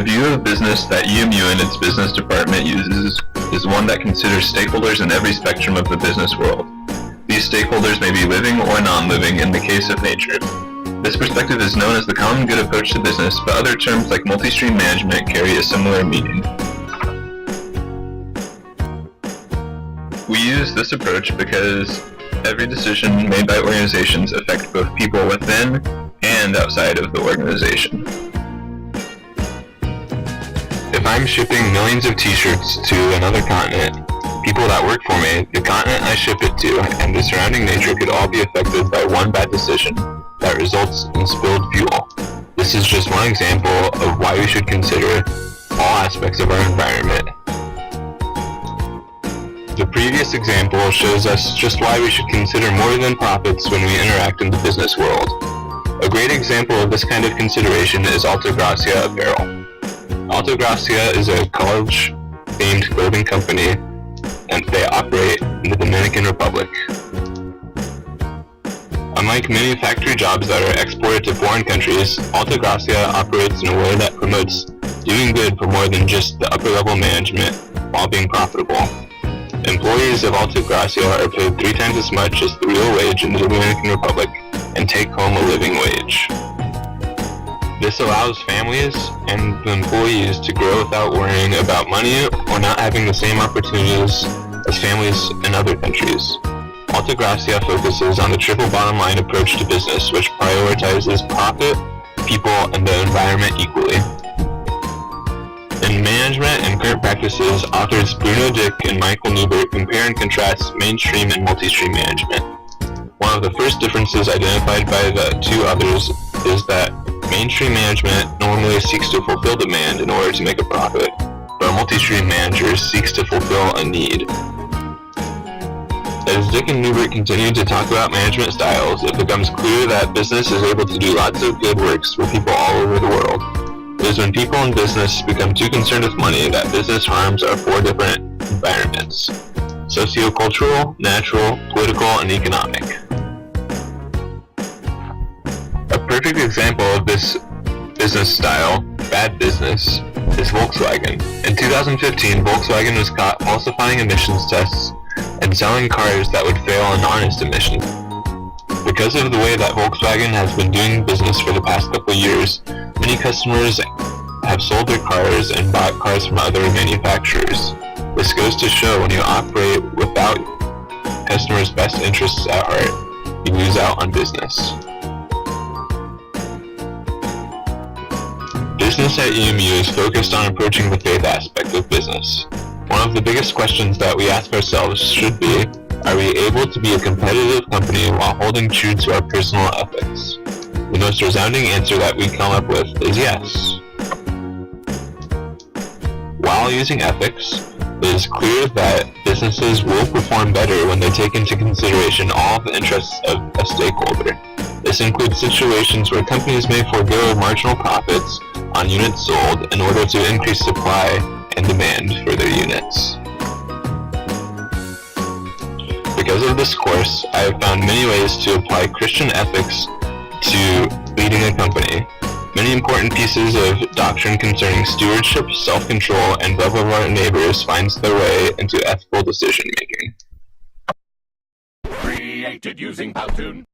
The view of business that EMU and its business department uses is one that considers stakeholders in every spectrum of the business world. These stakeholders may be living or non-living in the case of nature. This perspective is known as the common good approach to business, but other terms like multi-stream management carry a similar meaning. We use this approach because every decision made by organizations affects both people within and outside of the organization. If I'm shipping millions of t-shirts to another continent, people that work for me, the continent I ship it to, and the surrounding nature could all be affected by one bad decision that results in spilled fuel. This is just one example of why we should consider all aspects of our environment. The previous example shows us just why we should consider more than profits when we interact in the business world. A great example of this kind of consideration is Alta Gracia Apparel. Alta Gracia is a college-themed clothing company, and they operate in the Dominican Republic. Unlike many factory jobs that are exported to foreign countries, Alta Gracia operates in a way that promotes doing good for more than just the upper-level management while being profitable. Employees of Alta Gracia are paid 3 times as much as the real wage in the Dominican Republic and take home a living wage. This allows families and the employees to grow without worrying about money or not having the same opportunities as families in other countries. Alta Gracia focuses on the triple bottom line approach to business, which prioritizes profit, people, and the environment equally. In Management and Current Practices, authors Bruno Dick and Michael Newbert compare and contrast mainstream and multi-stream management. One of the first differences identified by the two others is that mainstream management normally seeks to fulfill demand in order to make a profit, but a multi-stream manager seeks to fulfill a need. As Dick and Newbert continue to talk about management styles, it becomes clear that business is able to do lots of good works for people all over the world. It is when people in business become too concerned with money that business harms our 4 different environments: sociocultural, natural, political, and economic. A perfect example of this business style, bad business, is Volkswagen. In 2015, Volkswagen was caught falsifying emissions tests and selling cars that would fail on honest emissions. Because of the way that Volkswagen has been doing business for the past couple years, many customers have sold their cars and bought cars from other manufacturers. This goes to show when you operate without customers' best interests at heart, you lose out on business. Business at EMU is focused on approaching the faith aspect of business. One of the biggest questions that we ask ourselves should be, are we able to be a competitive company while holding true to our personal ethics? The most resounding answer that we come up with is yes. While using ethics, it is clear that businesses will perform better when they take into consideration all of the interests of a stakeholder. This includes situations where companies may forego marginal profits on units sold in order to increase supply and demand for their units. Because of this course, I have found many ways to apply Christian ethics to leading a company. Many important pieces of doctrine concerning stewardship, self-control, and love of our neighbors finds their way into ethical decision-making. Created using Powtoon.